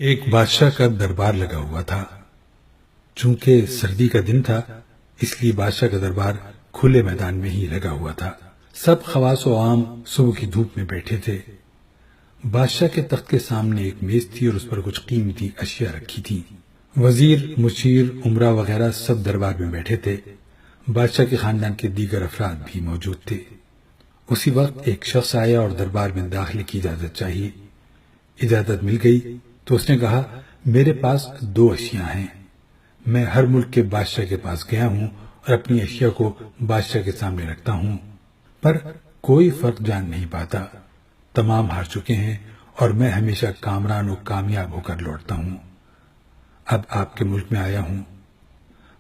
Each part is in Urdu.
ایک بادشاہ کا دربار لگا ہوا تھا۔ چونکہ سردی کا دن تھا اس لیے بادشاہ کا دربار کھلے میدان میں ہی لگا ہوا تھا۔ سب خواص و عام صبح کی دھوپ میں بیٹھے تھے۔ بادشاہ کے تخت کے سامنے ایک میز تھی اور اس پر کچھ قیمتی اشیاء رکھی تھی۔ وزیر، مشیر، امراء وغیرہ سب دربار میں بیٹھے تھے۔ بادشاہ کے خاندان کے دیگر افراد بھی موجود تھے۔ اسی وقت ایک شخص آیا اور دربار میں داخلے کی اجازت چاہیے۔ اجازت مل گئی تو اس نے کہا، میرے پاس 2 اشیاء ہیں۔ میں ہر ملک کے بادشاہ کے پاس گیا ہوں اور اپنی اشیاء کو بادشاہ کے سامنے رکھتا ہوں، پر کوئی فرق جان نہیں پاتا۔ تمام ہار چکے ہیں اور میں ہمیشہ کامران و کامیاب ہو کر لوٹتا ہوں۔ اب آپ کے ملک میں آیا ہوں۔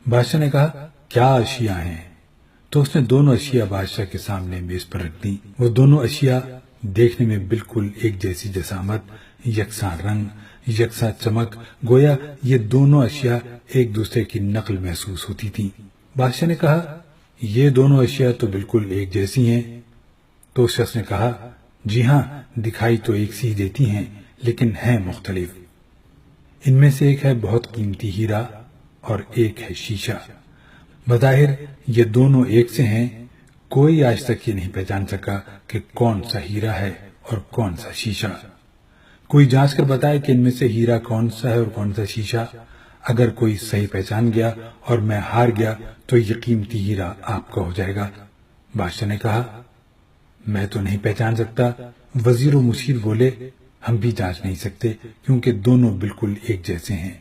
بادشاہ نے کہا، کیا اشیاء ہیں؟ تو اس نے دونوں اشیاء بادشاہ کے سامنے میز پر رکھ دی۔ وہ دونوں اشیاء دیکھنے میں بالکل ایک جیسی جسامت، یکساں رنگ، یکساں چمک، گویا یہ دونوں اشیاء ایک دوسرے کی نقل محسوس ہوتی تھی۔ بادشاہ نے کہا، یہ دونوں اشیاء تو بالکل ایک جیسی ہیں۔ تو اس شخص نے کہا، جی ہاں، دکھائی تو ایک سی دیتی ہیں لیکن ہیں مختلف۔ ان میں سے ایک ہے بہت قیمتی ہیرا اور ایک ہے شیشہ۔ بظاہر یہ دونوں ایک سے ہیں، کوئی آج تک یہ نہیں پہچان سکا کہ کون سا ہیرا ہے اور کون سا شیشہ۔ کوئی جانچ کر بتائے کہ ان میں سے ہیرا کون سا ہے اور کون سا شیشہ۔ اگر کوئی صحیح پہچان گیا اور میں ہار گیا تو یہ قیمتی ہیرا آپ کا ہو جائے گا۔ بادشاہ نے کہا، میں تو نہیں پہچان سکتا۔ وزیر و مشیر بولے، ہم بھی جانچ نہیں سکتے کیونکہ دونوں بالکل ایک جیسے ہیں۔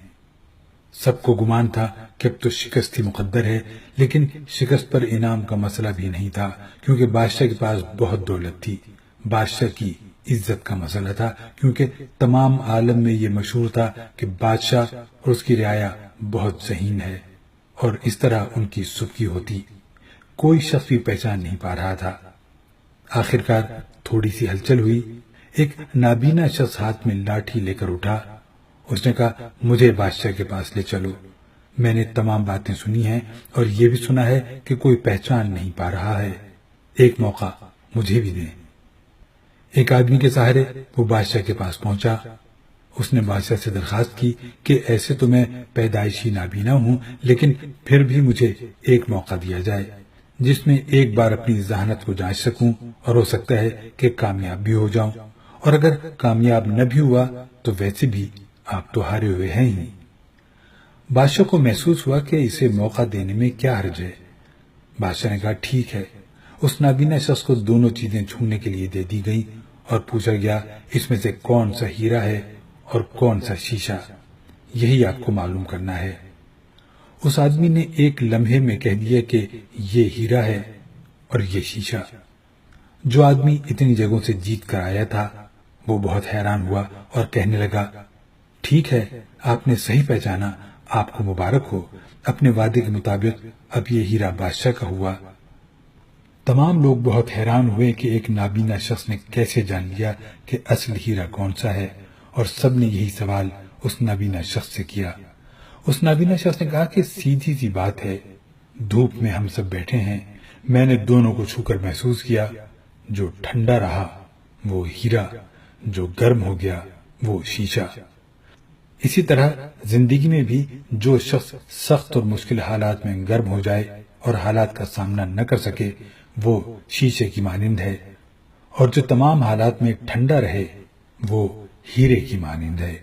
سب کو گمان تھا کہ اب تو شکست ہی مقدر ہے، لیکن شکست پر انعام کا مسئلہ بھی نہیں تھا کیونکہ بادشاہ کے پاس بہت دولت تھی۔ بادشاہ کی عزت کا مسئلہ تھا کیونکہ تمام عالم میں یہ مشہور تھا کہ بادشاہ اور اس کی رعایا بہت ذہین ہے اور اس طرح ان کی سبکی ہوتی۔ کوئی شخص بھی پہچان نہیں پا رہا تھا۔ آخرکار تھوڑی سی ہلچل ہوئی۔ ایک نابینا شخص ہاتھ میں لاٹھی لے کر اٹھا۔ اس نے کہا، مجھے بادشاہ کے پاس لے چلو۔ میں نے تمام باتیں سنی ہیں اور یہ بھی سنا ہے کہ کوئی پہچان نہیں پا رہا ہے۔ ایک موقع مجھے بھی دیں۔ ایک آدمی کے سہارے وہ بادشاہ کے پاس پہنچا۔ اس نے بادشاہ سے درخواست کی کہ ایسے تو میں پیدائشی نابینا ہوں، لیکن پھر بھی مجھے ایک موقع دیا جائے جس میں ایک بار اپنی ذہانت کو جانچ سکوں اور ہو سکتا ہے کہ کامیاب بھی ہو جاؤں، اور اگر کامیاب نہ بھی ہوا تو ویسے بھی آپ تو ہارے ہوئے ہیں ہی۔ بادشاہ کو محسوس ہوا کہ اسے موقع دینے میں کیا حرج ہے۔ بادشاہ نے کہا، ٹھیک ہے۔ اس نابینا شخص کو دونوں چیزیں چھونے کے لیے دے دی گئی اور پوچھا گیا، اس میں سے کون سا ہیرا ہے اور کون سا شیشہ؟ یہی آپ کو معلوم کرنا ہے۔ اس آدمی نے ایک لمحے میں کہہ دیا کہ یہ ہیرا ہے اور یہ شیشہ۔ جو آدمی اتنی جگہوں سے جیت کر آیا تھا وہ بہت حیران ہوا اور کہنے لگا، ٹھیک ہے، آپ نے صحیح پہچانا، آپ کو مبارک ہو۔ اپنے وعدے کے مطابق اب یہ ہیرا بادشاہ کا ہوا۔ تمام لوگ بہت حیران ہوئے کہ ایک نابینا شخص نے کیسے جان لیا کہ اصل ہیرا کون سا ہے، اور سب نے یہی سوال اس نابینا شخص سے کیا۔ اس نابینا شخص نے کہا کہ سیدھی سی بات ہے، دھوپ میں ہم سب بیٹھے ہیں، میں نے دونوں کو چھو کر محسوس کیا، جو ٹھنڈا رہا وہ ہیرا، جو گرم ہو گیا وہ شیشہ۔ اسی طرح زندگی میں بھی جو شخص سخت اور مشکل حالات میں گرم ہو جائے اور حالات کا سامنا نہ کر سکے وہ شیشے کی مانند ہے، اور جو تمام حالات میں ٹھنڈا رہے وہ ہیرے کی مانند ہے۔